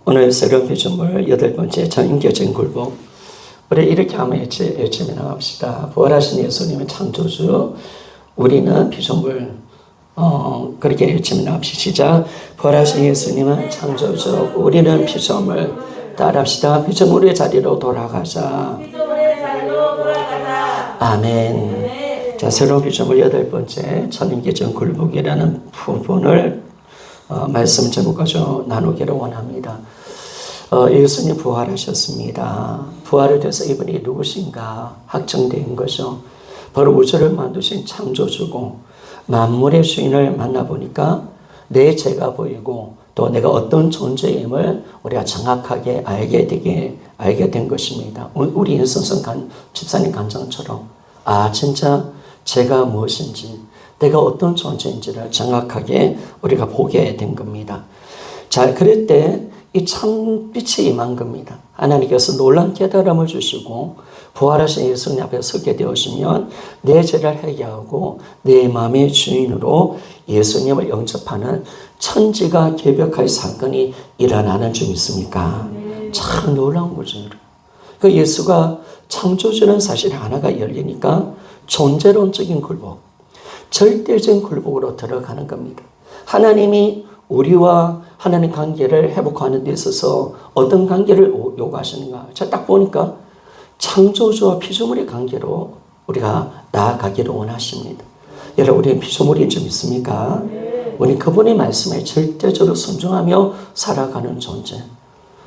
오늘 새로운 피조물 8번째 전인격적인 굴복. 우리 이렇게 하면 열심히 나갑시다. 부활하신 예수님은 창조주, 우리는 피조물. 그렇게 열심히 나갑시다. 시작. 부활하신 예수님은 창조주, 우리는 피조물. 따라합시다. 피조물의 자리로 돌아가자. 아멘. 자, 새로운 피조물 8번째 전인격적인 굴복이라는 부분을 말씀 제목과 좀 나누기를 원합니다. 예수님 부활하셨습니다. 부활에 대해서 이분이 누구신가 확정된 거죠. 바로 우주를 만드신 창조주고 만물의 주인을 만나보니까 내 죄가 보이고 또 내가 어떤 존재임을 우리가 정확하게 알게 된 것입니다. 우리 인성성 집사님 간증처럼 진짜 죄가 무엇인지 내가 어떤 존재인지를 정확하게 우리가 보게 된 겁니다. 자, 그럴 때 이 참빛이 임한 겁니다. 하나님께서 놀라운 깨달음을 주시고 부활하신 예수님 앞에 서게 되었으면 내 죄를 해결하고 내 마음의 주인으로 예수님을 영접하는 천지가 개벽할 사건이 일어나는 줄 믿습니까? 참 놀라운 거죠. 그 예수가 창조주는 사실 하나가 열리니까 존재론적인 굴복, 절대적인 굴복으로 들어가는 겁니다. 하나님이 우리와 하나님 관계를 회복하는 데 있어서 어떤 관계를 요구하시는가? 제가 딱 보니까 창조주와 피조물의 관계로 우리가 나아가기를 원하십니다. 여러분, 우리는 피조물인 줄 믿습니까? 우리 그분의 말씀에 절대적으로 순종하며 살아가는 존재.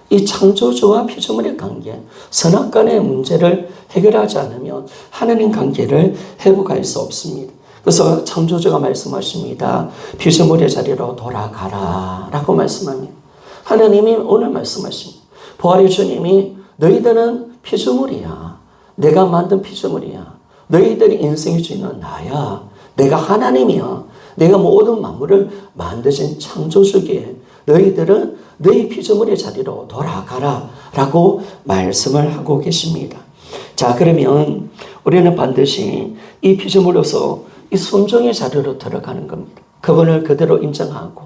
이 창조주와 피조물의 관계, 선악간의 문제를 해결하지 않으면 하나님 관계를 회복할 수 없습니다. 그래서 창조주가 말씀하십니다. 피조물의 자리로 돌아가라 라고 말씀합니다. 하나님이 오늘 말씀하십니다. 부활의 주님이 너희들은 피조물이야. 내가 만든 피조물이야. 너희들이 인생의 주인은 나야. 내가 하나님이야. 내가 모든 만물을 만드신 창조주기에 너희들은 너희 피조물의 자리로 돌아가라 라고 말씀을 하고 계십니다. 자, 그러면 우리는 반드시 이 피조물로서 이 순종의 자리로 들어가는 겁니다. 그분을 그대로 인정하고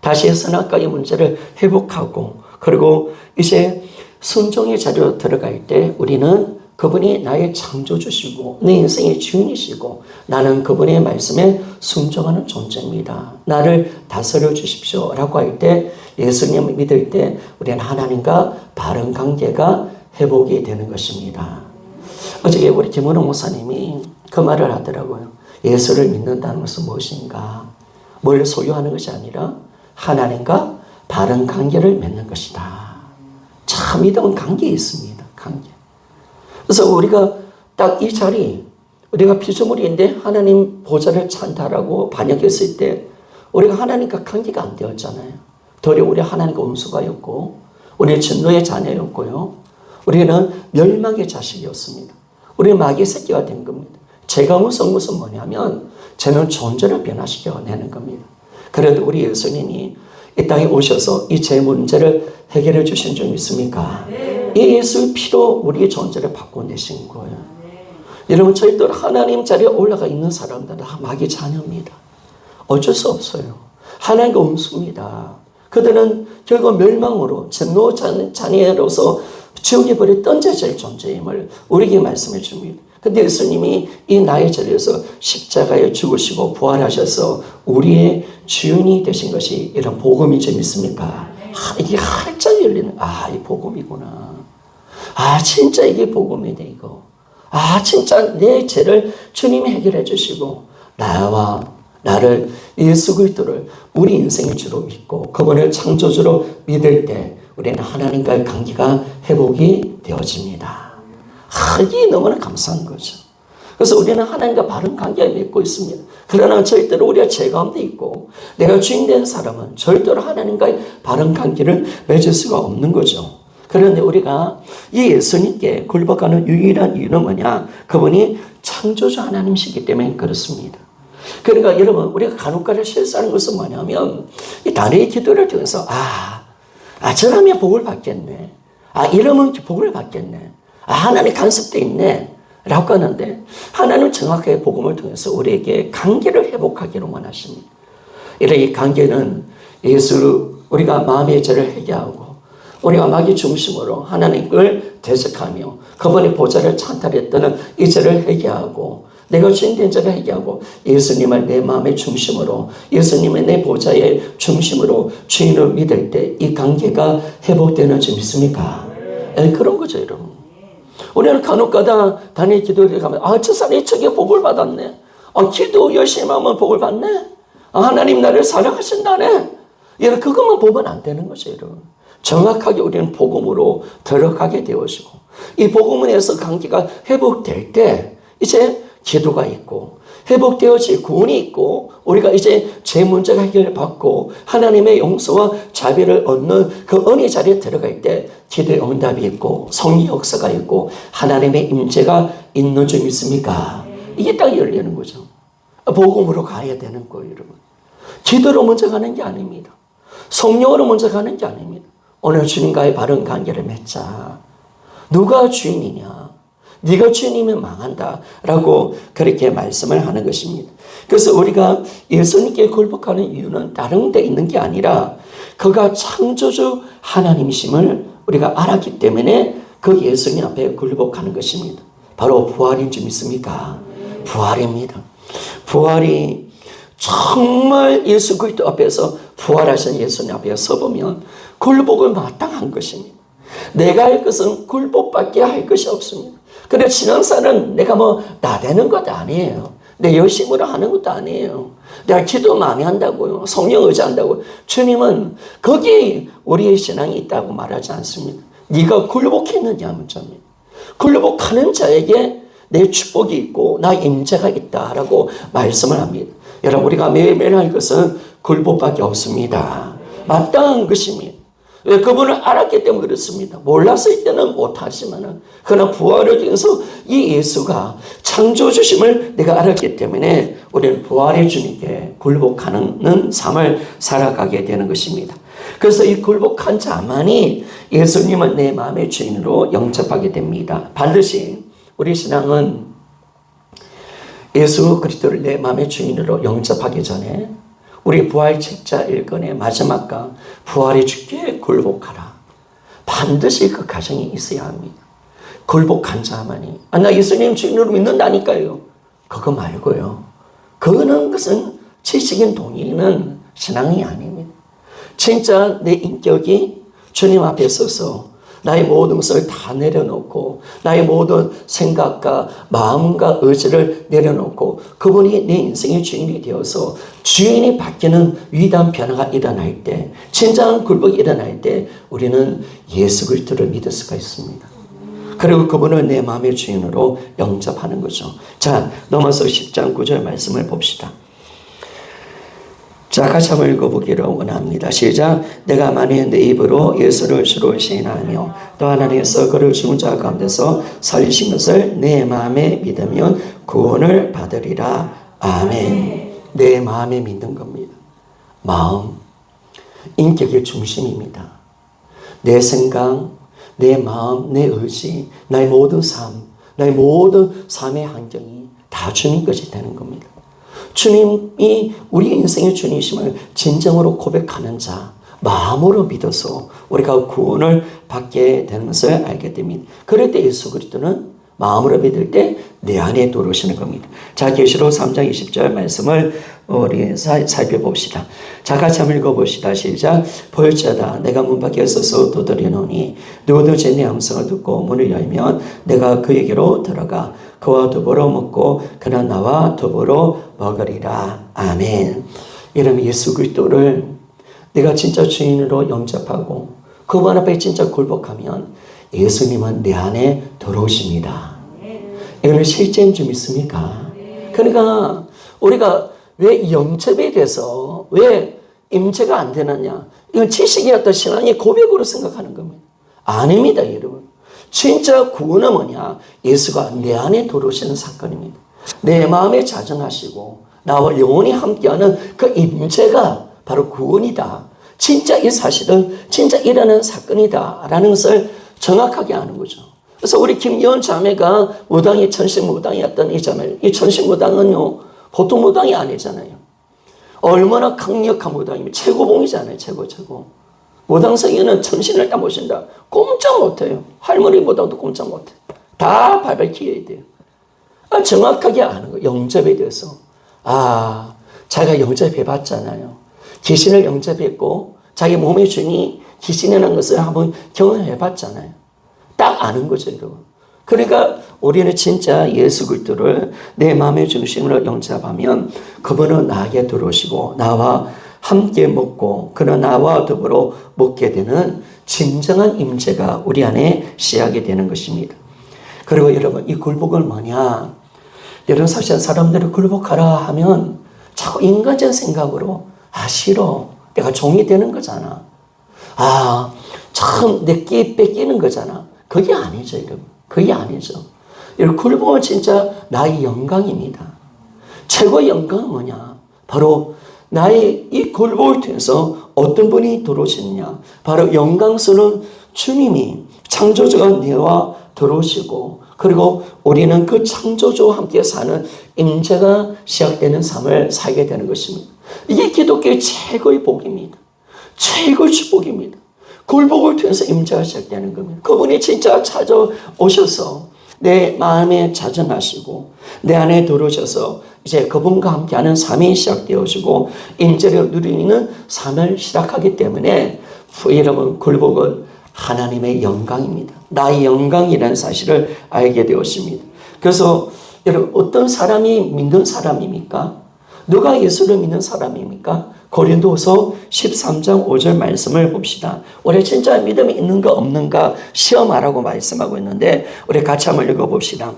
다시 선악과의 문제를 회복하고 그리고 이제 순종의 자리로 들어갈 때 우리는 그분이 나의 창조주시고 내 인생의 주인이시고 나는 그분의 말씀에 순종하는 존재입니다. 나를 다스려 주십시오 라고 할 때 예수님을 믿을 때 우리는 하나님과 바른 관계가 회복이 되는 것입니다. 어저께 우리 김은호 목사님이 그 말을 하더라고요. 예수를 믿는다는 것은 무엇인가? 뭘 소유하는 것이 아니라 하나님과 바른 관계를 맺는 것이다. 참 믿음은 관계에 있습니다. 관계. 그래서 우리가 딱 이 자리, 우리가 피조물인데 하나님 보좌를 찬다라고 반역했을 때 우리가 하나님과 관계가 안 되었잖아요. 도리어 우리 하나님과 원수가였고 우리는 진노의 자녀였고요. 우리는 멸망의 자식이었습니다. 우리는 마귀의 새끼가 된 겁니다. 죄가 무슨 뭐냐면 죄는 존재를 변화시켜내는 겁니다. 그래도 우리 예수님이 이 땅에 오셔서 이 죄 문제를 해결해 주신 줄 믿습니까? 이 예수의 피로 우리의 존재를 바꿔내신 거예요. 여러분, 저희들 하나님 자리에 올라가 있는 사람들은 다 마귀의 자녀입니다. 어쩔 수 없어요. 하나님과 원수입니다. 그들은 결국 멸망으로 진노 자녀로서 지옥에 버려 던져질 존재임을 우리에게 말씀해 줍니다. 근데 예수님이 이 나의 자리에서 십자가에 죽으시고 부활하셔서 우리의 주인이 되신 것이 이런 복음이지 믿습니까? 이게 활짝 열리는, 이 복음이구나. 진짜 이게 복음이네, 이거. 진짜 내 죄를 주님이 해결해 주시고, 나를 예수 그리스도를 우리 인생의 주로 믿고, 그분을 창조주로 믿을 때, 우리는 하나님과의 관계가 회복이 되어집니다. 이게 너무나 감사한 거죠. 그래서 우리는 하나님과 바른 관계를 맺고 있습니다. 그러나 절대로 우리가 죄 가운데 있고 내가 주인된 사람은 절대로 하나님과의 바른 관계를 맺을 수가 없는 거죠. 그런데 우리가 이 예수님께 굴복하는 유일한 이유는 뭐냐? 그분이 창조주 하나님이시기 때문에 그렇습니다. 그러니까 여러분, 우리가 간혹가다 실수하는 것은 뭐냐면 이 단회의 기도를 통해서 저라면 복을 받겠네. 이러면 복을 받겠네. 하나님 간섭돼 있네 라고 하는데 하나님은 정확하게 복음을 통해서 우리에게 관계를 회복하기를 원하십니다. 이런 이 관계는 우리가 마음의 죄를 해결하고 우리가 마귀 중심으로 하나님을 대적하며 그분의 보좌를 찬탈했다는 이 죄를 회개하고 내가 주인된 죄를 회개하고 예수님을 내 마음의 중심으로 예수님의 내 보좌의 중심으로 주인을 믿을 때 이 관계가 회복되는 줄 믿습니까? 그런 거죠 여러분. 우리는 간혹가다 단일 기도에 가면 저 사람이 저게 복을 받았네. 기도 열심히 하면 복을 받네. 하나님 나를 사랑하신다네. 여러분 그것만 보면 안 되는 거죠 여러분. 정확하게 우리는 복음으로 들어가게 되어지고 이 복음에서 관계가 회복될 때 이제 기도가 있고 회복되어질 구원이 있고 우리가 이제 제 문제가 해결을 받고 하나님의 용서와 자비를 얻는 그 은혜 자리에 들어갈 때 기도의 응답이 있고 성령 역사가 있고 하나님의 임재가 있는 줄 믿습니까? 이게 딱 열리는 거죠. 복음으로 가야 되는 거예요 여러분. 기도로 먼저 가는 게 아닙니다. 성령으로 먼저 가는 게 아닙니다. 오늘 주님과의 바른 관계를 맺자. 누가 주인이냐? 네가 주인이면 망한다 라고 그렇게 말씀을 하는 것입니다. 그래서 우리가 예수님께 굴복하는 이유는 다른 데 있는 게 아니라 그가 창조주 하나님이심을 우리가 알았기 때문에 그 예수님 앞에 굴복하는 것입니다. 바로 부활인 줄 믿습니까? 부활입니다. 부활이 정말 예수 그리스도 앞에서 부활하신 예수님 앞에 서보면 굴복을 마땅한 것입니다. 내가 할 것은 굴복밖에 할 것이 없습니다. 그래 신앙사는 내가 나대는 것도 아니에요. 내 열심으로 하는 것도 아니에요. 내가 기도 많이 한다고요. 성령 의지한다고요. 주님은 거기에 우리의 신앙이 있다고 말하지 않습니다. 네가 굴복했느냐 문자입니다. 굴복하는 자에게 내 축복이 있고 나 임재가 있다라고 말씀을 합니다. 여러분 우리가 매일매일 할 것은 굴복밖에 없습니다. 마땅한 것입니다. 왜? 그분을 알았기 때문에 그렇습니다. 몰랐을 때는 못하지만은 그러나 부활을 통해서 이 예수가 창조주심을 내가 알았기 때문에 우리는 부활의 주님께 굴복하는 삶을 살아가게 되는 것입니다. 그래서 이 굴복한 자만이 예수님은 내 마음의 주인으로 영접하게 됩니다. 반드시 우리 신앙은 예수 그리스도를 내 마음의 주인으로 영접하기 전에 우리 부활 책자 1권의 마지막과 부활의 주께 굴복하라. 반드시 그 가정이 있어야 합니다. 굴복한 자만이. 나 예수님 주인으로 믿는다니까요. 그거 말고요. 그거는 것은 지식인 동의는 신앙이 아닙니다. 진짜 내 인격이 주님 앞에 서서 나의 모든 것을 다 내려놓고 나의 모든 생각과 마음과 의지를 내려놓고 그분이 내 인생의 주인이 되어서 주인이 바뀌는 위대한 변화가 일어날 때 진정한 굴복이 일어날 때 우리는 예수 그리스도를 믿을 수가 있습니다. 그리고 그분을 내 마음의 주인으로 영접하는 거죠. 자, 넘어서 10장 9절 말씀을 봅시다. 자, 같이 한번 읽어보기를 원합니다. 시작. 내가 만일 내 입으로 예수를 주로 시인하며 또 하나님께서 그를 죽은 자 가운데서 살리신 것을 내 마음에 믿으면 구원을 받으리라. 아멘. 내 마음에 믿는 겁니다. 마음, 인격의 중심입니다. 내 생각, 내 마음, 내 의지, 나의 모든 삶, 나의 모든 삶의 환경이 다 주님 것이 되는 겁니다. 주님이 우리 인생의 주님이심을 진정으로 고백하는 자, 마음으로 믿어서 우리가 구원을 받게 되는 것을 알게 됩니다. 그럴 때 예수 그리스도는 마음으로 믿을 때 내 안에 들어오시는 겁니다. 자, 계시록 3장 20절 말씀을 우리 살펴봅시다. 자, 같이 한번 읽어봅시다. 시작. 볼지어다 내가 문 밖에 서서 두드리노니 누구든지 내 음성을 듣고 문을 열면 내가 그에게로 들어가 그와 더불어 먹고 그는 나와 더불어 먹으리라. 아멘. 이러면 예수 그리스도를 내가 진짜 주인으로 영접하고 그분 앞에 진짜 굴복하면 예수님은 내 안에 들어오십니다. 이거는 실제인 줄 믿습니까? 그러니까 우리가 왜 영접이 돼서 왜 임재가 안 되느냐? 이건 지식이었던 신앙의 고백으로 생각하는 겁니다. 아닙니다, 여러분. 진짜 구원은 뭐냐? 예수가 내 안에 들어오시는 사건입니다. 내 마음에 자정하시고 나와 영원히 함께하는 그 임재가 바로 구원이다. 진짜 이 사실은 진짜 일어나는 사건이다라는 것을 정확하게 아는 거죠. 그래서 우리 김여원 자매가 무당이 천신무당이었던 이 자매, 이 천신무당은요 보통 무당이 아니잖아요. 얼마나 강력한 무당이면 최고봉이잖아요. 최고. 무당성에는 천신을 다 모신다. 꼼짝 못해요. 할머니보다도 꼼짝 못해요. 다 밝혀야 돼요. 정확하게 아는 거예요. 영접에 대해서. 자기가 영접해봤잖아요. 귀신을 영접했고 자기 몸의 주인이 귀신이라는 것을 한번 경험해봤잖아요. 딱 아는 거죠, 여러분. 그러니까 우리는 진짜 예수 그리스도를 내 마음의 중심으로 영접하면 그분은 나에게 들어오시고 나와 함께 먹고 그는 나와 더불어 먹게 되는 진정한 임재가 우리 안에 시작이 되는 것입니다. 그리고 여러분, 이 굴복은 뭐냐? 여러분, 사실 사람들이 굴복하라 하면 자꾸 인간적인 생각으로 싫어. 내가 종이 되는 거잖아. 참 내게 뺏기는 거잖아. 그게 아니죠, 여러분. 그게 아니죠. 여러분, 굴복은 진짜 나의 영광입니다. 최고의 영광은 뭐냐? 바로 나의 이 굴복을 통해서 어떤 분이 들어오시느냐? 바로 영광스러운 주님이 창조주가 내와 들어오시고 그리고 우리는 그 창조주와 함께 사는 임재가 시작되는 삶을 살게 되는 것입니다. 이게 기독교의 최고의 복입니다. 최고의 축복입니다. 굴복을 통해서 임재가 시작되는 겁니다. 그분이 진짜 찾아오셔서 내 마음에 자정하시고 내 안에 들어오셔서 이제 그분과 함께하는 삶이 시작되어지고 임재를 누리는 삶을 시작하기 때문에 여러분, 굴복은 하나님의 영광입니다. 나의 영광이라는 사실을 알게 되었습니다. 그래서 여러분, 어떤 사람이 믿는 사람입니까? 누가 예수를 믿는 사람입니까? 고린도서 13장 5절 말씀을 봅시다. 우리 진짜 믿음이 있는가 없는가 시험하라고 말씀하고 있는데 우리 같이 한번 읽어봅시다.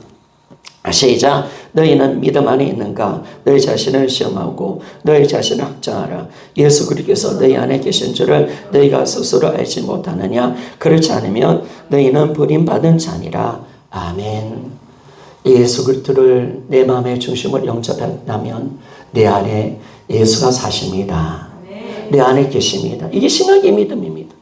시작. 너희는 믿음 안에 있는가? 너희 자신을 시험하고 너희 자신을 확정하라. 예수 그리스도께서 너희 안에 계신 줄을 너희가 스스로 알지 못하느냐? 그렇지 않으면 너희는 버림받은 자니라. 아멘. 예수 그리스도를 내 마음의 중심을 영접한다면 내 안에 예수가 사십니다. 내 안에 계십니다. 이게 신학의 믿음입니다.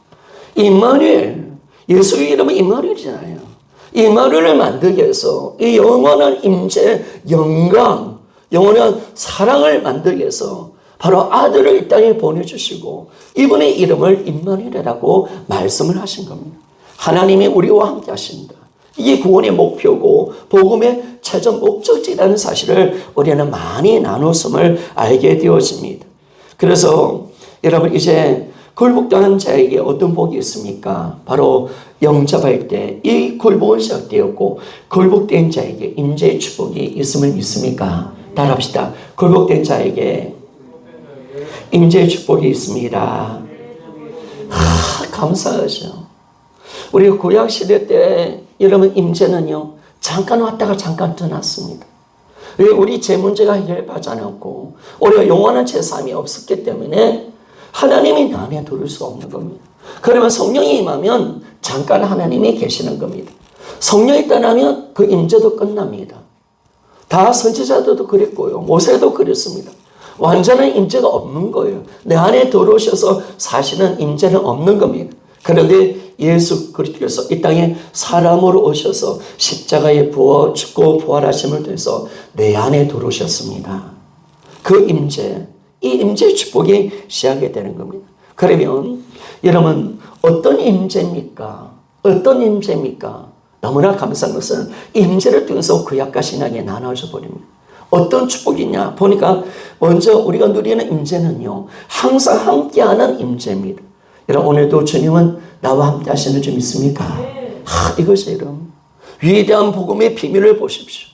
임마누엘, 예수의 이름은 임마누엘이잖아요. 임마누엘을 만들기 위해서 이 영원한 임재, 영광, 영원한 사랑을 만들기 위해서 바로 아들을 이 땅에 보내주시고 이분의 이름을 임마누엘이라고 말씀을 하신 겁니다. 하나님이 우리와 함께 하신다. 이게 구원의 목표고 복음의 최종 목적지라는 사실을 우리는 많이 나눴음을 알게 되었습니다. 그래서 여러분, 이제 굴복당한 자에게 어떤 복이 있습니까? 바로 영접할 때 이 굴복은 시작되었고 굴복된 자에게 임재의 축복이 있음을 믿습니까? 따라합시다. 굴복된 자에게 임재의 축복이 있습니다. 감사하죠. 우리 구약시대 때 여러분, 임재는요 잠깐 왔다가 잠깐 떠났습니다. 왜? 우리 제 문제가 해결하지 않았고 우리가 영원한 제사함이 없었기 때문에 하나님이 나 안에 들을 수 없는 겁니다. 그러면 성령이 임하면 잠깐 하나님이 계시는 겁니다. 성령이 떠나면 그 임재도 끝납니다. 다 선지자들도 그랬고요. 모세도 그랬습니다. 완전한 임재가 없는 거예요. 내 안에 들어오셔서 사시는 임재는 없는 겁니다. 그런데 예수 그리스도께서 이 땅에 사람으로 오셔서 십자가에 죽고 부활하심을 통해서 내 안에 들어오셨습니다. 그 임재, 이 임재의 축복이 시작이 되는 겁니다. 그러면 여러분, 어떤 임재입니까? 어떤 임재입니까? 너무나 감사한 것은 임재를 통해서 구약과 신약에 나눠져 버립니다. 어떤 축복이냐 보니까 먼저 우리가 누리는 임재는요 항상 함께하는 임재입니다. 여러분, 오늘도 주님은 나와 함께 하시는 줄 믿습니까? 이것이 여러분 위대한 복음의 비밀을 보십시오.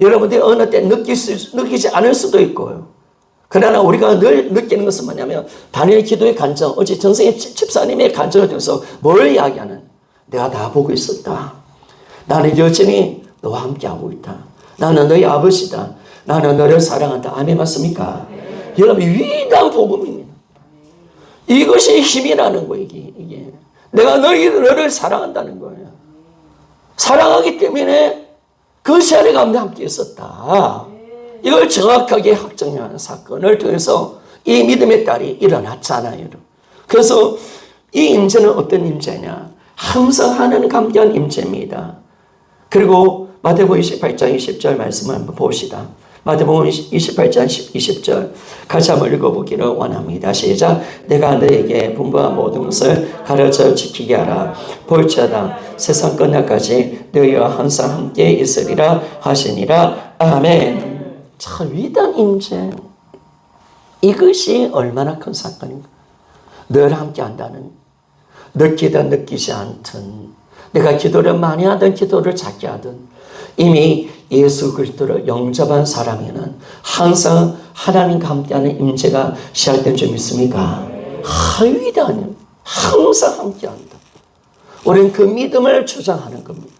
여러분들이 어느 때 느끼지 않을 수도 있고요. 그러나 우리가 늘 느끼는 것은 뭐냐면 단일 기도의 간증, 어제 전생의 집사님의 간증을 통해서 뭘 이야기하는? 내가 다 보고 있었다. 나는 여전히 너와 함께하고 있다. 나는 너희 아버지다. 나는 너를 사랑한다. 아멘 맞습니까? 여러분, 위대한 복음입니다. 이것이 힘이라는 거예요. 이게. 내가 너를 사랑한다는 거예요. 사랑하기 때문에 그 시간에 가운데 함께 있었다. 이걸 정확하게 확정하는 사건을 통해서 이 믿음의 딸이 일어났잖아요. 그래서 이 임재는 어떤 임재냐? 항상 하나님과 함께한 임재입니다. 그리고 마태복음 28장 20절 말씀을 한번 봅시다. 마태복음 28장 20절 같이 한번 읽어보기를 원합니다. 시작. 내가 너에게 분부한 모든 것을 가르쳐 지키게 하라. 볼지어다 세상 끝날까지 너희와 항상 함께 있으리라 하시니라. 아멘. 참 위대한 임재. 이것이 얼마나 큰 사건인가. 늘 함께 한다는, 느끼든 느끼지 않든, 내가 기도를 많이 하든 기도를 작게 하든 이미 예수 그리스도를 영접한 사람에는 항상 하나님과 함께하는 임재가 시작된 줄 믿습니까? 위대하니 항상 함께한다. 우리는 그 믿음을 주장하는 겁니다.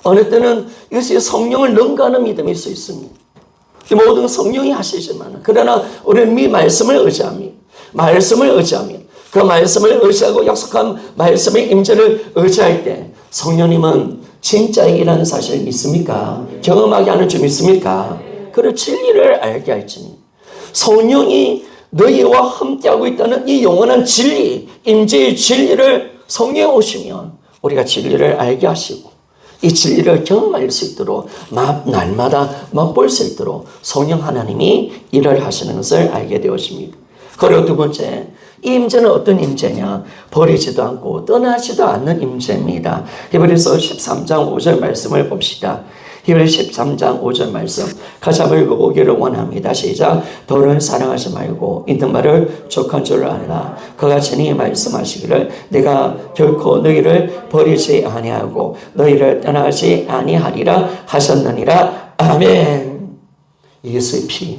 어느 때는 이것이 성령을 능가하는 믿음일 수 있습니다. 모든 성령이 하시지만 그러나 우리는 말씀을 의지합니다. 말씀을 의지하면 그 말씀을 의지하고 약속한 말씀의 임재를 의지할 때 성령님은 진짜이라는 사실을 믿습니까? 경험하게 하는 줄 믿습니까? 그리고 진리를 알게 할지니 성령이 너희와 함께하고 있다는 이 영원한 진리, 임재의 진리를 성령에 오시면 우리가 진리를 알게 하시고 이 진리를 경험할 수 있도록 날마다 맛볼 수 있도록 성령 하나님이 일을 하시는 것을 알게 되었습니다. 그리고 두 번째, 이 임재는 어떤 임재냐? 버리지도 않고 떠나지도 않는 임재입니다. 히브리서 13장 5절 말씀을 봅시다. 히브리서 13장 5절 말씀 같이 한번 읽어보기를 원합니다. 시작. 돈을 사랑하지 말고 있는 말을 족한 줄 알라. 그가 친히 말씀하시기를 내가 결코 너희를 버리지 아니하고 너희를 떠나지 아니하리라 하셨느니라. 아멘. 예수의 피,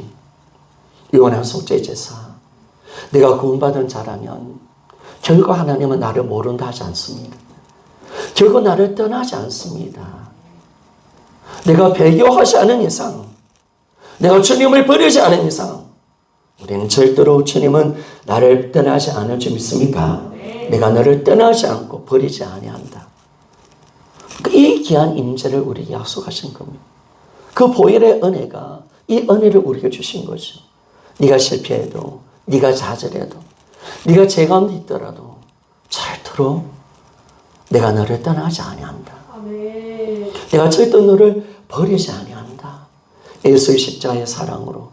영원한 속죄 제사. 내가 구원받은 자라면 결코 하나님은 나를 모른다 하지 않습니다. 결코 나를 떠나지 않습니다. 내가 배교하지 않은 이상, 내가 주님을 버리지 않은 이상 우리는 절대로 주님은 나를 떠나지 않을 줄 믿습니까? 내가 너를 떠나지 않고 버리지 아니한다. 이 귀한 임재를 우리에게 약속하신 겁니다. 그 보혈의 은혜가 이 은혜를 우리에게 주신 거죠. 네가 실패해도 네가 좌절해도 네가 죄 가운데 있더라도 절대로 내가 너를 떠나지 아니한다. 아멘. 내가 절대 너를 버리지 아니한다. 예수의 십자가의 사랑으로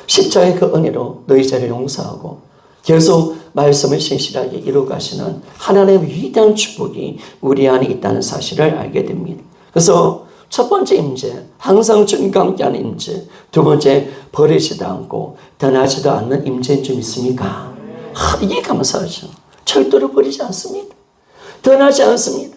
십자가의 그 은혜로 너희 죄를 용서하고 계속 말씀을 신실하게 이루어가시는 하나님의 위대한 축복이 우리 안에 있다는 사실을 알게 됩니다. 그래서 첫 번째 임재, 항상 주님과 함께하는 임재. 두 번째, 버리지도 않고 떠나지도 않는 임재인 줄 믿습니까? 이게 감사하죠. 절대로 버리지 않습니다. 떠나지 않습니다.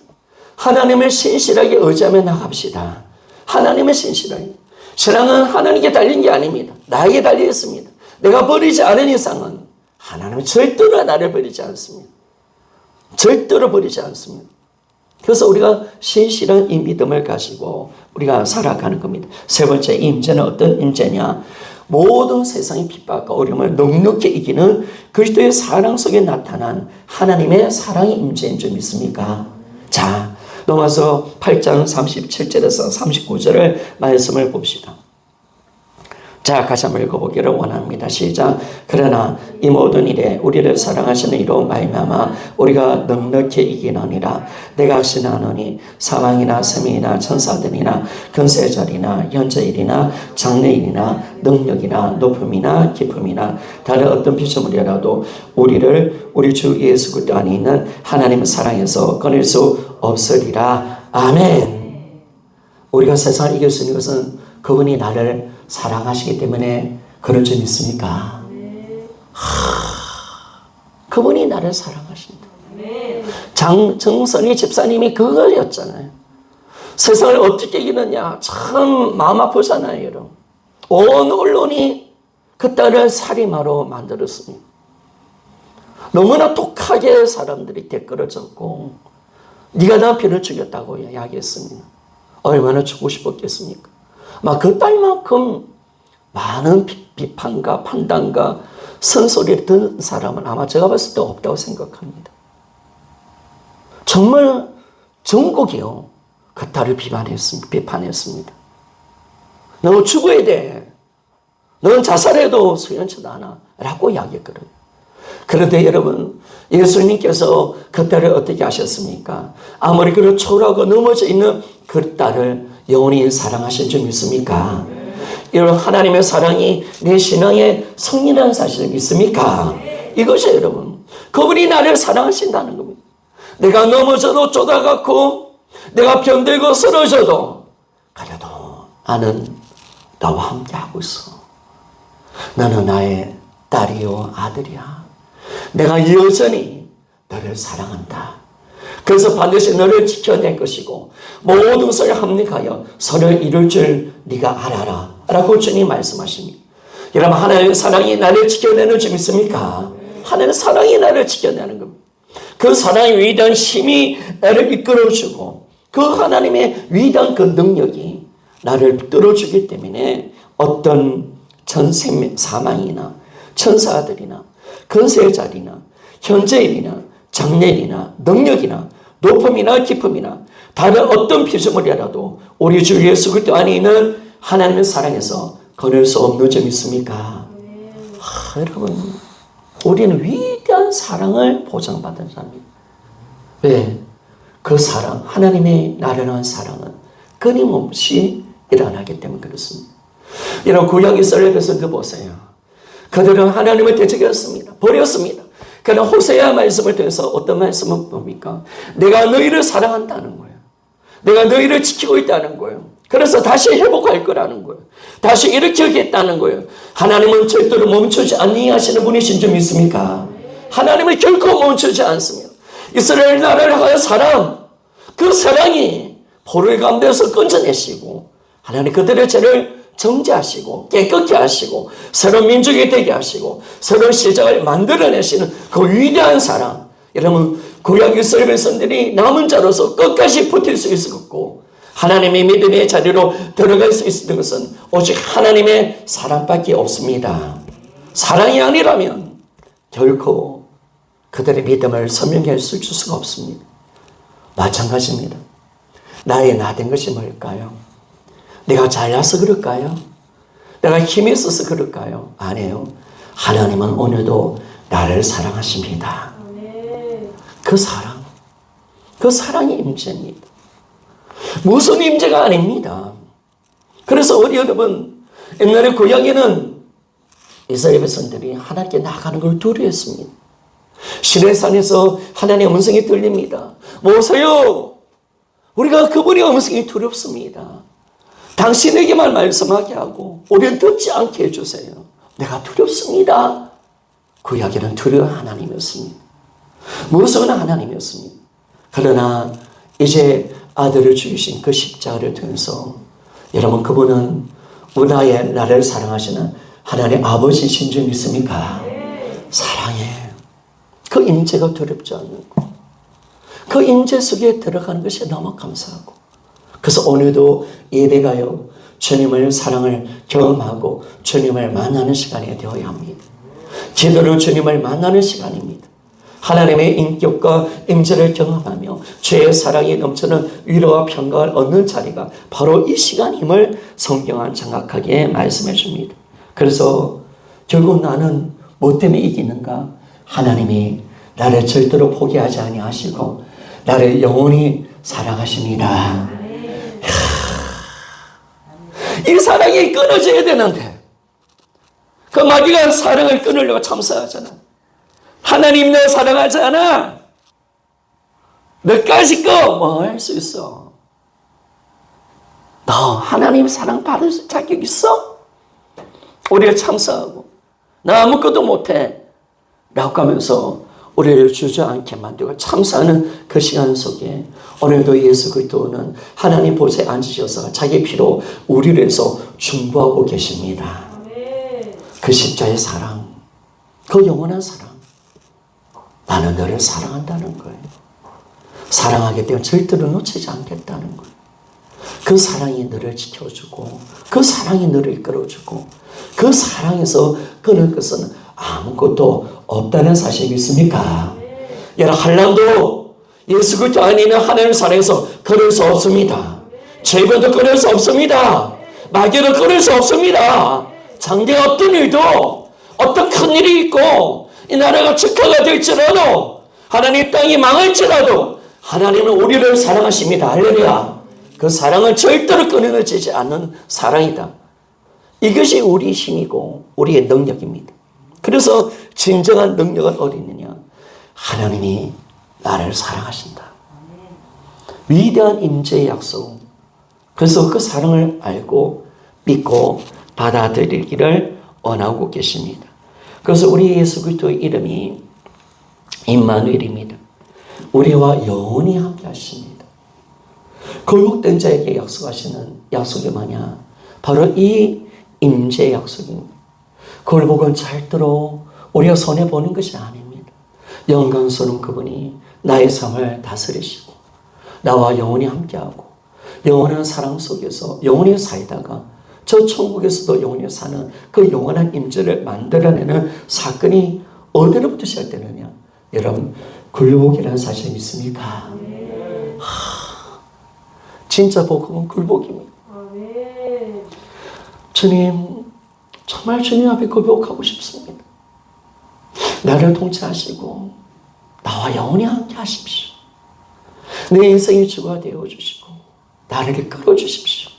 하나님을 신실하게 의지하며 나갑시다. 하나님을 신실하게. 신앙은 하나님께 달린 게 아닙니다. 나에게 달려 있습니다. 내가 버리지 않은 이상은 하나님은 절대로 나를 버리지 않습니다. 절대로 버리지 않습니다. 그래서 우리가 신실한 이 믿음을 가지고 우리가 살아가는 겁니다. 세 번째 임재는 어떤 임재냐? 모든 세상의 핍박과 어려움을 넉넉히 이기는 그리스도의 사랑 속에 나타난 하나님의 사랑의 임재인 줄 믿습니까? 자, 넘어서 8장 37절에서 39절을 말씀을 봅시다. 자, 같이 한번 읽어보기를 원합니다. 시작. 그러나 이 모든 일에 우리를 사랑하시는 이로 말미암아 우리가 넉넉히 이기느니라. 내가 확신하노니 사망이나 생명이나 천사들이나 근세자리나 현재일이나 장래일이나 능력이나 높음이나 깊음이나 다른 어떤 피조물이라도 우리를 우리 주 예수 그리스도 안에 있는 하나님의 사랑에서 꺼낼 수 없으리라. 아멘. 우리가 세상을 이길 수 있는 것은 그분이 나를 사랑하시기 때문에 그럴 줄 믿습니까? 그분이 나를 사랑하신다. 정선희 집사님이 그거였잖아요. 세상을 어떻게 이기느냐. 참 마음 아프잖아요, 여러분. 온 언론이 그 딸을 살인마로 만들었습니다. 너무나 독하게 사람들이 댓글을 적고 네가 남편을 죽였다고 이야기했습니다. 얼마나 죽고 싶었겠습니까? 막 그 딸만큼 많은 비판과 판단과 선소리를 듣는 사람은 아마 제가 봤을 때 없다고 생각합니다. 정말 전국이요. 그 딸을 비판했습니다. 너 죽어야 돼. 너는 자살해도 소연치 않아. 라고 이야기했거든요. 그런데 여러분, 예수님께서 그 딸을 어떻게 하셨습니까? 아무리 그를 초라하고 넘어져 있는 그 딸을 영원히 사랑하신 줄 믿습니까? 이런 하나님의 사랑이 내 신앙의 성리라는 사실을 믿습니까? 이것이 여러분, 그분이 나를 사랑하신다는 겁니다. 내가 넘어져도 쪼다갖고 내가 병들고 쓰러져도 그래도 나는 나와 함께하고 있어. 너는 나의 딸이요 아들이야. 내가 여전히 너를 사랑한다. 그래서 반드시 너를 지켜낼 것이고 모든 것을 합력하여 선을 이룰 줄 네가 알아라 라고 주님 말씀하십니다. 여러분, 하나님의 사랑이 나를 지켜내는 줄 믿습니까? 하나님의 사랑이 나를 지켜내는 겁니다. 그 사랑의 위대한 힘이 나를 이끌어주고 그 하나님의 위대한 그 능력이 나를 붙들어주기 때문에 어떤 전생 사망이나 천사들이나 근세자리나 현재일이나 장래일이나 능력이나 높음이나 깊음이나 다른 어떤 피조물이라도 우리 주 예수 그리스도 안에 있는 하나님의 사랑에서 거둘 수 없는 점 있습니까? 여러분, 우리는 위대한 사랑을 보장받은 사람입니다. 왜? 그 사랑, 하나님의 나를 향한 사랑은 끊임없이 일어나기 때문에 그렇습니다. 여러분, 구약 이스라엘 백성들 보세요. 그들은 하나님을 대적했습니다. 버렸습니다. 그러나 호세아 말씀을 통해서 어떤 말씀을 봅니까? 내가 너희를 사랑한다는 거예요. 내가 너희를 지키고 있다는 거예요. 그래서 다시 회복할 거라는 거예요. 다시 일으키겠다는 거예요. 하나님은 절대로 멈추지 아니하시는 분이신 줄 믿습니까? 하나님은 결코 멈추지 않습니다. 이스라엘 나라를 향한 사랑, 그 사랑이 포로의 가운데서 건져내시고 하나님 그들의 죄를 정죄하시고 깨끗게 하시고 새로운 민족이 되게 하시고 새로운 시작을 만들어내시는 그 위대한 사랑. 여러분, 구약 이스라엘 백성들이 남은 자로서 끝까지 버틸 수 있었고 하나님의 믿음의 자리로 들어갈 수 있었던 것은 오직 하나님의 사랑밖에 없습니다. 사랑이 아니라면 결코 그들의 믿음을 선명히 할 수가 없습니다. 마찬가지입니다. 나의 나된 것이 뭘까요? 내가 잘나서 그럴까요? 내가 힘이 있어서 그럴까요? 아니에요. 하나님은 오늘도 나를 사랑하십니다. 그 사랑, 그 사랑이 임재입니다. 무슨 임재가 아닙니다. 그래서 우리 여러분, 옛날에 구약에는 이스라엘 백성들이 하나님께 나가는 걸 두려워했습니다. 시내산에서 하나님의 음성이 들립니다. 모세요, 우리가 그분의 음성이 두렵습니다. 당신에게만 말씀하게 하고 우리는 듣지 않게 해주세요. 내가 두렵습니다. 구약에는 두려운 하나님이었습니다. 무서운 하나님이었습니다. 그러나 이제 아들을 죽이신 그 십자가를 통해서 여러분, 그분은 나를 사랑하시는 하나님의 아버지이신 줄 믿습니까? 사랑해. 그 임재가 두렵지 않는 거. 그 임재 속에 들어가는 것이 너무 감사하고, 그래서 오늘도 예배가요, 주님을 사랑을 경험하고 주님을 만나는 시간이 되어야 합니다. 기도로 주님을 만나는 시간입니다. 하나님의 인격과 임재를 경험하며 죄의 사랑이 넘치는 위로와 평강을 얻는 자리가 바로 이 시간임을 성경은 정확하게 말씀해 줍니다. 그래서 결국 나는 뭐 때문에 이기는가? 하나님이 나를 절대로 포기하지 아니하시고 나를 영원히 사랑하십니다. 이 사랑이 끊어져야 되는데 그 마귀가 사랑을 끊으려고 참사하잖아. 하나님 너 사랑하지 않아? 너까지 거 뭐 할 수 있어? 너 하나님 사랑 받을 자격 있어? 우리를 참사하고 나 아무것도 못해 라고 하면서 우리를 주저앉게 만들고 참사하는 그 시간 속에 오늘도 예수 그리스도는 하나님 보좌에 앉으셔서 자기 피로 우리를 위해서 중보하고 계십니다. 그 십자의 사랑, 그 영원한 사랑, 나는 너를 사랑한다는 거예요. 사랑하기 때문에 절대로 놓치지 않겠다는 거예요. 그 사랑이 너를 지켜주고 그 사랑이 너를 이끌어주고 그 사랑에서 끊을 것은 아무것도 없다는 사실 믿습니까? 여러분, 한란도 예수 그리스도 안에 있는 하나님의 사랑에서 끊을 수 없습니다. 죄변도 끊을 수 없습니다. 마귀도 끊을 수 없습니다. 장래 어떤 일도 어떤 큰 일이 있고 이 나라가 축하가 될지라도 하나님 땅이 망할지라도 하나님은 우리를 사랑하십니다. 할렐루야. 그 사랑은 절대로 끊어지지 않는 사랑이다. 이것이 우리 힘이고 우리의 능력입니다. 그래서 진정한 능력은 어디 있느냐? 하나님이 나를 사랑하신다. 위대한 임재의 약속. 그래서 그 사랑을 알고 믿고 받아들이기를 원하고 계십니다. 그래서 우리 예수 그리스도의 이름이 임마누엘입니다. 우리와 영원히 함께 하십니다. 굴복된 자에게 약속하시는 약속이 뭐냐? 바로 이 임재의 약속입니다. 굴복은 절대로 우리가 손해보는 것이 아닙니다. 영광스러운 그분이 나의 삶을 다스리시고 나와 영원히 함께하고 영원한 사랑 속에서 영원히 살다가 저 천국에서도 영원히 사는 그 영원한 임재를 만들어내는 사건이 어디로부터 시작되느냐? 여러분, 굴복이라는 사실 믿습니까? 진짜 복음은 굴복입니다. 주님, 정말 주님 앞에 굴복하고 싶습니다. 나를 통치하시고 나와 영원히 함께 하십시오. 내 인생의 주가 되어주시고 나를 끌어주십시오.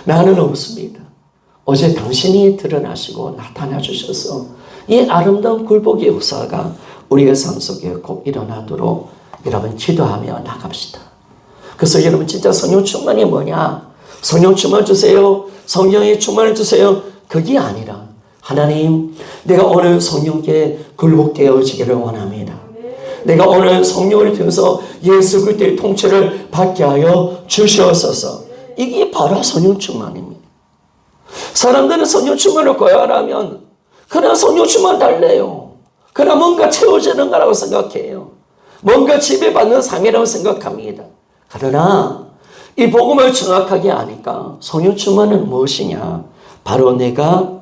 나는 없습니다. 어제 당신이 드러나시고 나타나 주셔서 이 아름다운 굴복의 역사가 우리의 삶 속에 꼭 일어나도록 여러분 기도하며 나갑시다. 그래서 여러분 진짜 성령 충만이 뭐냐? 성령 충만 주세요. 성령의 충만을 주세요. 그게 아니라 하나님, 내가 오늘 성령께 굴복되어지기를 원합니다. 내가 오늘 성령을 통해서 예수 그리스도의 통치를 받게 하여 주시옵소서. 이게 바로 성령 충만입니다. 사람들은 성령 충만을 고야하면 그냥 성령 충만 달래요. 그냥 뭔가 채워지는 거라고 생각해요. 뭔가 지배받는 삶이라고 생각합니다. 그러나 이 복음을 정확하게 아니까 성령 충만은 무엇이냐? 바로 내가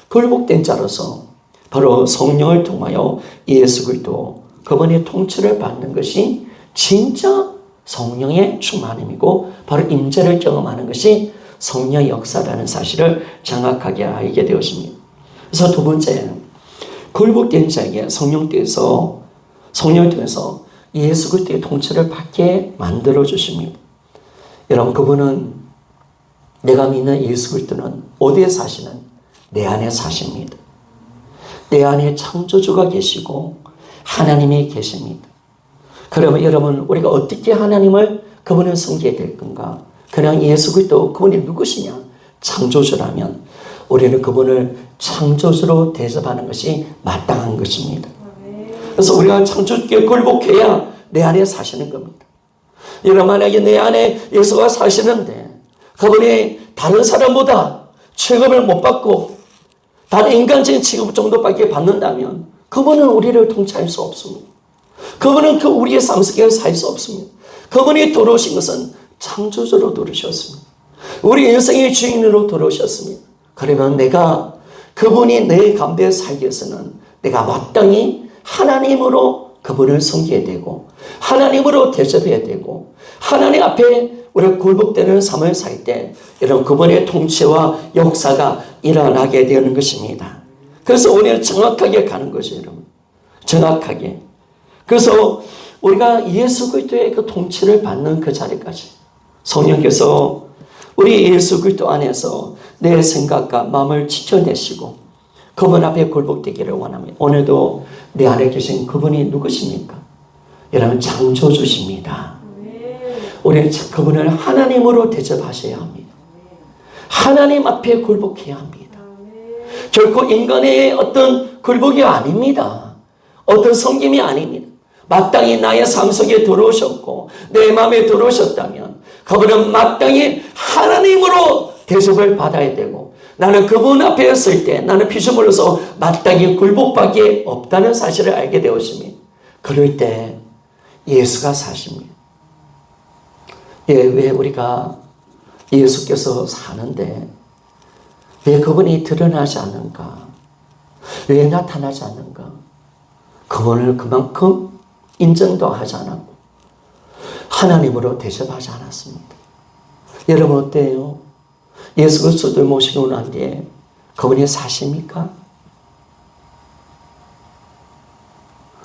굴복된 자로서 바로 성령을 통하여 예수 그리스도 그분의 통치를 받는 것이 진짜 성령의 충만함이고 바로 임재를 경험하는 것이 성령의 역사라는 사실을 정확하게 알게 되었습니다. 그래서 두 번째, 굴복된 자에게 성령을 통해서 예수 그리스도의 통치를 받게 만들어 주십니다. 여러분, 그분은 내가 믿는 예수 그리스도는 어디에 사시는? 내 안에 사십니다. 내 안에 창조주가 계시고 하나님이 계십니다. 그러면 여러분, 우리가 어떻게 하나님을 그분을 섬기게 될 건가? 그냥 예수 그리스도 그분이 누구시냐? 창조주라면 우리는 그분을 창조주로 대접하는 것이 마땅한 것입니다. 그래서 우리가 창조주께 굴복해야 내 안에 사시는 겁니다. 여러분, 만약에 내 안에 예수가 사시는데 그분이 다른 사람보다 취급을 못 받고 다른 인간적인 취급 정도밖에 받는다면 그분은 우리를 통치할 수 없습니다. 그분은 우리의 삶 속에 살 수 없습니다. 그분이 들어오신 것은 창조주로 들어오셨습니다. 우리 인생의 주인으로 들어오셨습니다. 그러면 내가 그분이 내 가운데 살기 위해서는 내가 마땅히 하나님으로 그분을 섬기게 되고 하나님으로 대접해야 되고 하나님 앞에 우리가 굴복되는 삶을 살 때 이런 그분의 통치와 역사가 일어나게 되는 것입니다. 그래서 우리는 정확하게 가는 거죠, 여러분. 정확하게. 그래서 우리가 예수 그리스도의 그 통치를 받는 그 자리까지 성령께서 우리 예수 그리스도 안에서 내 생각과 마음을 지켜내시고 그분 앞에 굴복되기를 원합니다. 오늘도 내 안에 계신 그분이 누구십니까? 여러분, 창조주십니다. 우리는 그분을 하나님으로 대접하셔야 합니다. 하나님 앞에 굴복해야 합니다. 결코 인간의 어떤 굴복이 아닙니다. 어떤 섬김이 아닙니다. 마땅히 나의 삶 속에 들어오셨고 내 마음에 들어오셨다면 그분은 마땅히 하나님으로 대접을 받아야 되고 나는 그분 앞에 설 때 나는 피조물로서 마땅히 굴복밖에 없다는 사실을 알게 되었습니다. 그럴 때 예수가 사십니다. 왜 우리가 예수께서 사는데 왜 그분이 드러나지 않는가? 왜 나타나지 않는가? 그분을 그만큼 인정도 하지 않았고 하나님으로 대접하지 않았습니다. 여러분 어때요? 예수 그리스도를 모시고 난 뒤에 그분이 사십니까?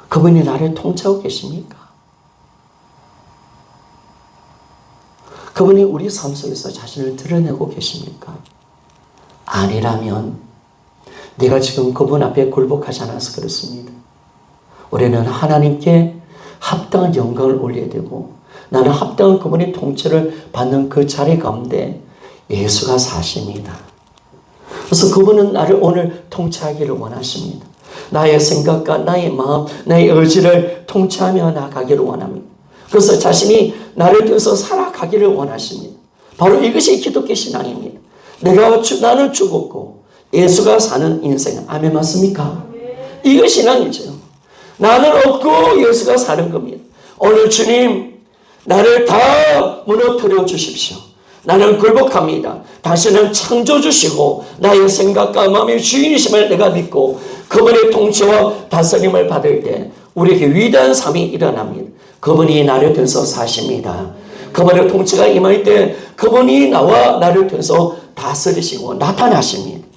그분이 나를 통치하고 계십니까? 그분이 우리 삶 속에서 자신을 드러내고 계십니까? 아니라면 네가 지금 그분 앞에 굴복하지 않아서 그렇습니다. 우리는 하나님께 합당한 영광을 올려야 되고 나는 합당한 그분의 통치를 받는 그 자리 가운데 예수가 사십니다. 그래서 그분은 나를 오늘 통치하기를 원하십니다. 나의 생각과 나의 마음, 나의 의지를 통치하며 나가기를 원합니다. 그래서 자신이 나를 통해서 살아가기를 원하십니다. 바로 이것이 기독교 신앙입니다. 나는 죽었고 예수가 사는 인생. 아멘 맞습니까? 이거 신앙이죠. 나는 없고 예수가 사는 겁니다. 오늘 주님 나를 다 무너뜨려 주십시오. 나는 굴복합니다. 당신은 창조주시고 나의 생각과 마음의 주인이심을 내가 믿고 그분의 통치와 다스림을 받을 때 우리에게 위대한 삶이 일어납니다. 그분이 나를 통해서 사십니다. 그분의 통치가 임할 때 그분이 나와 나를 통해서 다스리시고 나타나십니다.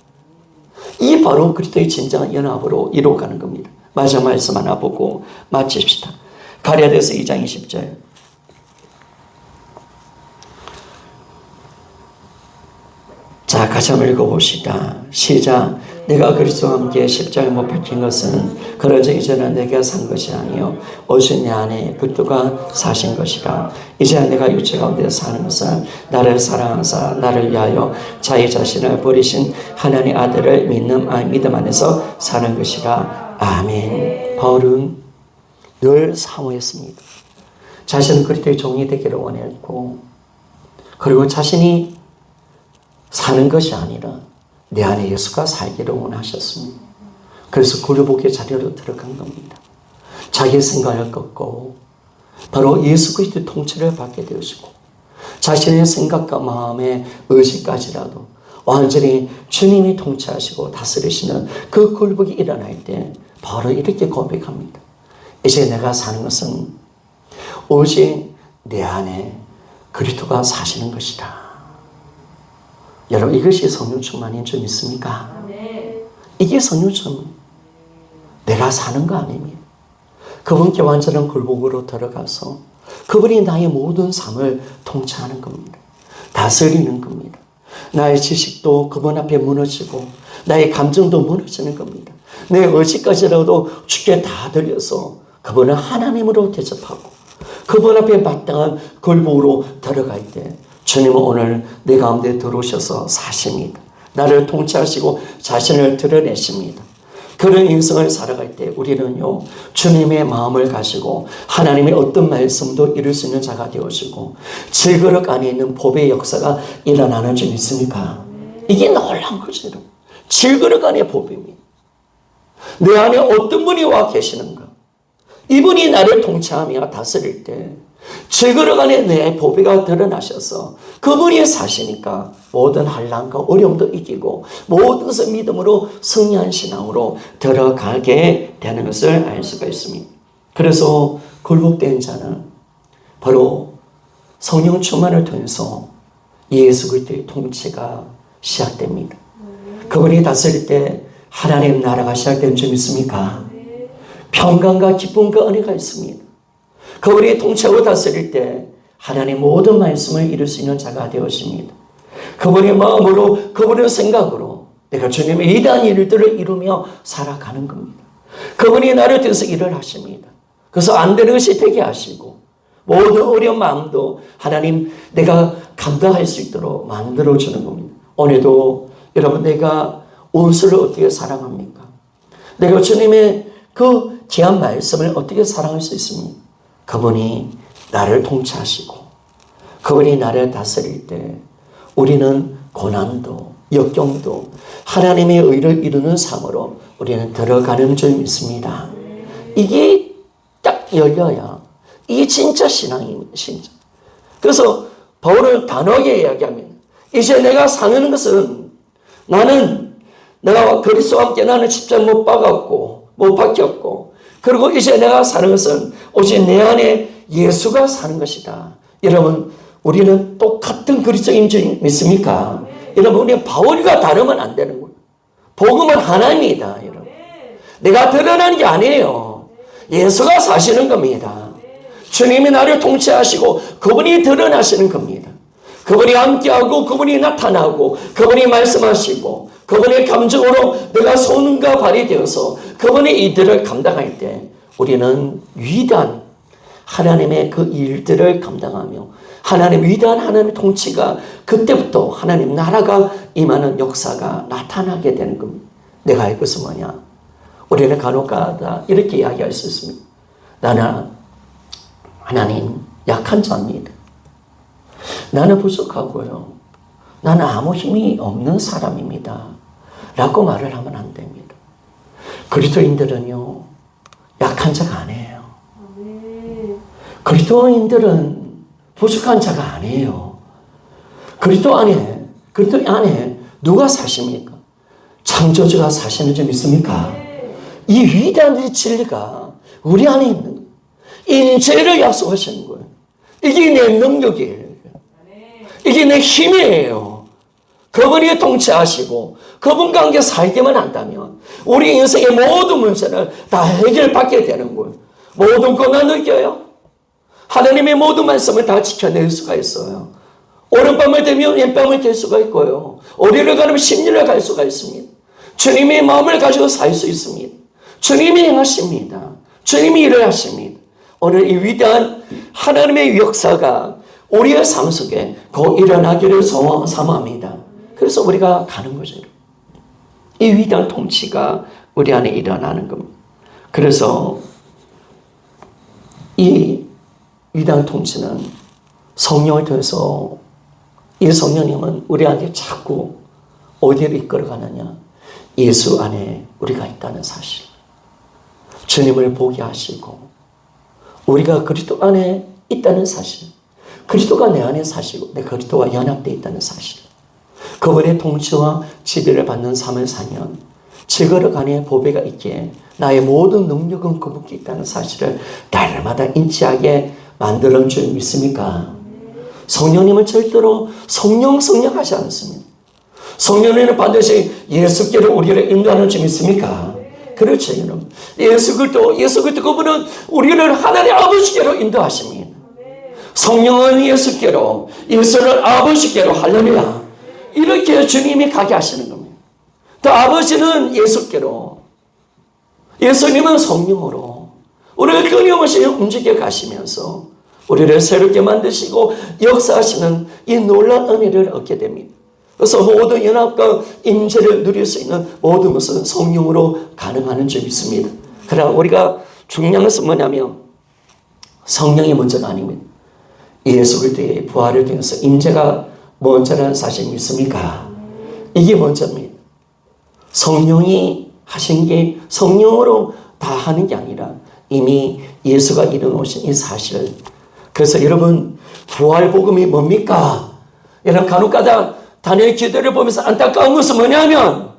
이 바로 그리스도의 진정한 연합으로 이루어가는 겁니다. 마지막 말씀 하나 보고 마칩시다. 가랴서서 2장 20절. 자, 같이 한번 읽어봅시다. 시작. 내가 그리스도와 함께 십자가에 못 박힌 것은 그러자 이제는 내가 산 것이 아니요 오직 내 안에 그리스도가 사신 것이라. 이제 내가 육체 가운데 사는 것은 나를 사랑하사 나를 위하여 자기 자신을 버리신 하나님의 아들을 믿음 안에서 사는 것이라. 아멘. 바울은 늘 사모했습니다. 자신은 그리스도의 종이 되기를 원했고 그리고 자신이 사는 것이 아니라 내 안에 예수가 살기를 원하셨습니다. 그래서 굴복의 자리로 들어간 겁니다. 자기의 생각을 꺾고 바로 예수 그리스도의 통치를 받게 되었고 자신의 생각과 마음의 의지까지라도 완전히 주님이 통치하시고 다스리시는 그 굴복이 일어날 때 바로 이렇게 고백합니다. 이제 내가 사는 것은 오직 내 안에 그리스도가 사시는 것이다. 여러분 이것이 성령 충만인 줄 믿습니까? 이게 성령 충만. 내가 사는 거 아닙니다. 그분께 완전한 굴복으로 들어가서 그분이 나의 모든 삶을 통치하는 겁니다. 다스리는 겁니다. 나의 지식도 그분 앞에 무너지고 나의 감정도 무너지는 겁니다. 내 의지까지라도 주께 다 드려서 그분을 하나님으로 대접하고 그분 앞에 마땅한 굴복으로 들어갈 때 주님은 오늘 내 가운데 들어오셔서 사십니다. 나를 통치하시고 자신을 드러내십니다. 그런 인생을 살아갈 때 우리는요 주님의 마음을 가지고 하나님의 어떤 말씀도 이룰 수 있는 자가 되어지고 질그릇 안에 있는 복의 역사가 일어나는 줄 믿습니까? 이게 놀라운 거죠. 질그릇 안에 복입니다. 내 안에 어떤 분이 와 계시는가? 이분이 나를 통치하며 다스릴 때 질그릇 안에 내 보배가 드러나셔서 그분이 사시니까 모든 환난과 어려움도 이기고 모든 것을 믿음으로 승리한 신앙으로 들어가게 되는 것을 알 수가 있습니다. 그래서 굴복된 자는 바로 성령 충만을 통해서 예수 그리스도의 통치가 시작됩니다. 그분이 다스릴 때 하나님 나라가 시작되는 줄 믿습니까? 평강과 기쁨과 은혜가 있습니다. 그분이 통치하고 다스릴 때 하나님 모든 말씀을 이룰 수 있는 자가 되었습니다. 그분의 마음으로 그분의 생각으로 내가 주님의 위대한 일들을 이루며 살아가는 겁니다. 그분이 나를 통해서 일을 하십니다. 그래서 안 되는 것이 되게 하시고 모든 어려운 마음도 하나님 내가 감당할 수 있도록 만들어주는 겁니다. 오늘도 여러분 내가 원수를 어떻게 사랑합니까? 내가 주님의 그 귀한 말씀을 어떻게 사랑할 수 있습니까? 그분이 나를 통치하시고 그분이 나를 다스릴 때 우리는 고난도 역경도 하나님의 의를 이루는 삶으로 우리는 들어가는 줄 믿습니다. 이게 딱 열려야 이게 진짜 신앙입니다. 진짜. 그래서 바울은 단호하게 이야기합니다. 이제 내가 사는 것은 내가 그리스도와 함께 나는 십자가 못 박았고 못 박혔고 그리고 이제 내가 사는 것은 오직 내 안에 예수가 사는 것이다. 여러분 우리는 똑같은 그리스도인 줄 믿습니까? 여러분 우리는 바울과 다르면 안 되는 거예요. 복음은 하나입니다. 여러분. 내가 드러나는 게 아니에요. 예수가 사시는 겁니다. 주님이 나를 통치하시고 그분이 드러나시는 겁니다. 그분이 함께하고 그분이 나타나고 그분이 말씀하시고 그분의 감정으로 내가 손과 발이 되어서 그분의 이들을 감당할 때 우리는 위대한 하나님의 그 일들을 감당하며 위대한 하나님의 통치가 그때부터 하나님 나라가 임하는 역사가 나타나게 되는 겁니다. 내가 할 것은 뭐냐? 우리는 간혹가다 이렇게 이야기할 수 있습니다. 나는 하나님 약한 자입니다. 나는 부족하고요. 나는 아무 힘이 없는 사람입니다. 라고 말을 하면 안 됩니다. 그리스도인들은요, 약한 자가 아니에요. 그리스도인들은 부족한 자가 아니에요. 그리스도 안에 누가 사십니까? 창조주가 사시는 줄 믿습니까? 이 위대한 진리가 우리 안에 있는 인재를 약속하시는 거예요. 이게 내 능력이에요. 이게 내 힘이에요. 그분이 통치하시고 그분과 함께 살기만 한다면 우리 인생의 모든 문제는 다 해결받게 되는 거예요. 모든 고난 느껴요. 하나님의 모든 말씀을 다 지켜낼 수가 있어요. 오른밤을 되면 왼밤을 될 수가 있고요. 어디를 가면 심리를 갈 수가 있습니다. 주님의 마음을 가지고 살 수 있습니다. 주님이 행하십니다. 주님이 일을 하십니다. 오늘 이 위대한 하나님의 역사가 우리의 삶 속에 곧 일어나기를 소망합니다. 그래서 우리가 가는 거죠. 이 위대한 통치가 우리 안에 일어나는 겁니다. 그래서 이 위대한 통치는 성령을 통해서 이 성령님은 우리한테 자꾸 어디를 이끌어가느냐? 예수 안에 우리가 있다는 사실. 주님을 보게 하시고 우리가 그리스도 안에 있다는 사실. 그리스도가 내 안에 사시고 내 그리스도와 연합되어 있다는 사실. 그분의 통치와 지배를 받는 삶을 사면 지거력 안에 보배가 있기에 나의 모든 능력은 그분께 있다는 사실을 날마다 인지하게 만들어준 줄 믿습니까? 성령님은 절대로 성령 하지 않습니다. 성령님은 반드시 예수께로 우리를 인도하는 줄 믿습니까? 그렇죠, 여러분. 예수 그리스도 그분은 우리를 하나님 아버지께로 인도하십니다. 성령은 예수께로, 예수는 아버지께로 할렐루야. 이렇게 주님이 가게 하시는 겁니다. 또 아버지는 예수께로, 예수님은 성령으로 우리를 끊임없이 움직여 가시면서 우리를 새롭게 만드시고 역사하시는 이 놀라운 은혜를 얻게 됩니다. 그래서 모든 연합과 임재를 누릴 수 있는 모든 것은 성령으로 가능한 줄 믿습니다. 그러나 우리가 중요한 것은 뭐냐면 성령이 먼저가 아닙니다. 예수 그리스도의 부활을 통해서 임재가 먼저라는 사실 믿습니까? 이게 먼저입니다. 성령이 하신 게 성령으로 다 하는 게 아니라 이미 예수가 이루어놓으신 이 사실을. 그래서 여러분 부활 복음이 뭡니까? 여러분 간혹가다 다니엘 기도를 보면서 안타까운 것은 뭐냐면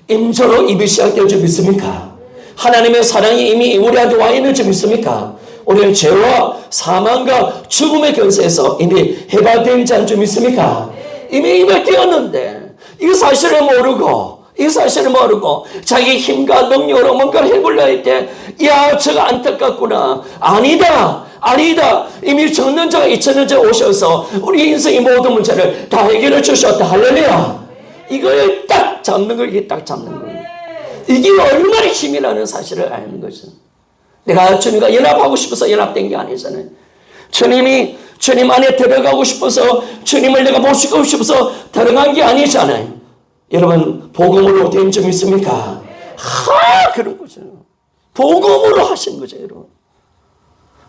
임재로 입이 시작될 줄 믿습니까? 하나님의 사랑이 이미 우리한테 와 있는 줄 믿습니까? 우리는 죄와 사망과 죽음의 권세에서 이미 해방된 자인 줄 믿습니까? 이미 입에 띄었는데 이 사실을 모르고 자기 힘과 능력으로 뭔가를 해보려 할 때 야 저가 안타깝구나. 아니다. 이미 전능자가 2000년째 오셔서 우리 인생의 모든 문제를 다 해결해 주셨다. 할렐루야. 이걸 딱 잡는 거예요. 이게 얼마나 힘이 나는 사실을 아는 거죠. 내가 주님과 연합하고 싶어서 연합된 게 아니잖아요. 주님 안에 들어가고 싶어서 주님을 내가 모시고 싶어서 들어간 게 아니잖아요. 여러분 복음으로 된 점 있습니까? 그런 거죠. 복음으로 하신 거죠, 여러분.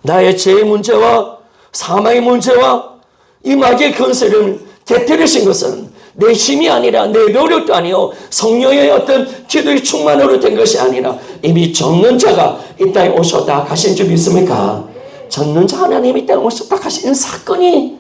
나의 죄의 문제와 사망의 문제와 이 마귀의 권세를 깨뜨리신 것은 내 힘이 아니라 내 노력도 아니요 성령의 어떤 기도의 충만으로 된 것이 아니라 이미 전능자가 이 땅에 오셨다 가신 줄 믿습니까? 전능자 하나님이 이 땅에 오셨다 가신 사건이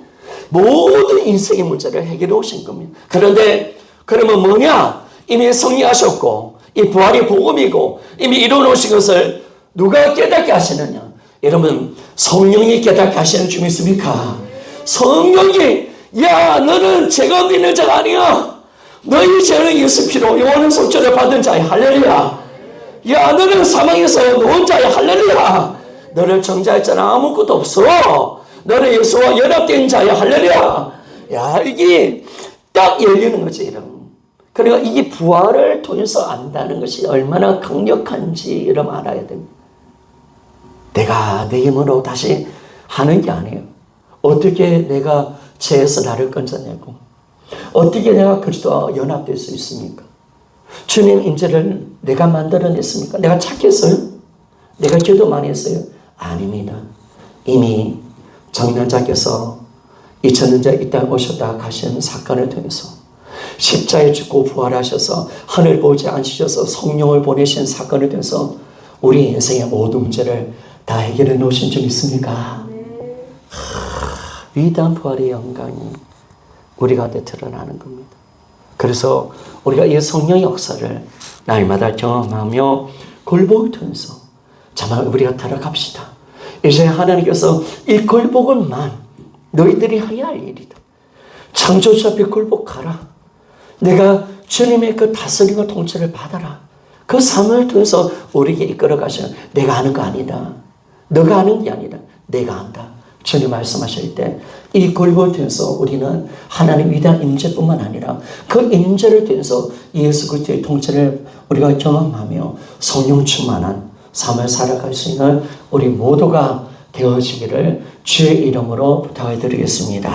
모든 인생의 문제를 해결해 오신 겁니다. 그런데 그러면 뭐냐? 이미 승리하셨고 이 부활이 복음이고 이미 이루어놓으신 것을 누가 깨닫게 하시느냐? 여러분 성령이 깨닫게 하시는 줄 믿습니까? 성령이 야 너는 죄가 없는 자가 아니야. 너희 죄는 예수 피로 영원한 속죄를 받은 자야. 할렐루야. 야 너는 사망에서 놓은 자야. 할렐루야. 너를 정죄할 자는 아무것도 없어. 너는 예수와 연합된 자야. 할렐루야. 야, 이게 딱 열리는 거지, 여러분. 그러니까 이게 부활을 통해서 안다는 것이 얼마나 강력한지 여러분 알아야 됩니다. 내가 내 힘으로 다시 하는 게 아니에요. 어떻게 내가 죄에서 나를 건져내고 어떻게 내가 그리스도와 연합될 수 있습니까? 주님 인재를 내가 만들어냈습니까? 내가 착했어요? 내가 기도 많이 했어요? 아닙니다. 이미 정년자께서 2000년 전 이 땅에 오셨다 가시는 사건을 통해서 십자가에 죽고 부활하셔서 하늘 보좌에 앉으셔서 성령을 보내신 사건을 통해서 우리 인생의 모든 문제를 다 해결해 놓으신 적 있습니까? 위대한 부활의 영광이 우리 가운데 드러나는 겁니다. 그래서 우리가 이 성령의 역사를 날마다 경험하며 굴복을 통해서 정말 우리가 들어갑시다. 이제 하나님께서 이 굴복을만 너희들이 해야 할 일이다. 창조주 앞에 굴복하라. 내가 주님의 그 다스림과 통치를 받아라. 그 삶을 통해서 우리에게 이끌어 가시는 내가 하는 거 아니다. 너가 하는 게 아니라 내가 한다. 주님 말씀하실 때 이 굴복을 통해서 우리는 하나님 위대한 임재뿐만 아니라 그 임재를 통해서 예수 그리스도의 통치를 우리가 경험하며 성령 충만한 삶을 살아갈 수 있는 우리 모두가 되어지기를 주의 이름으로 부탁을 드리겠습니다.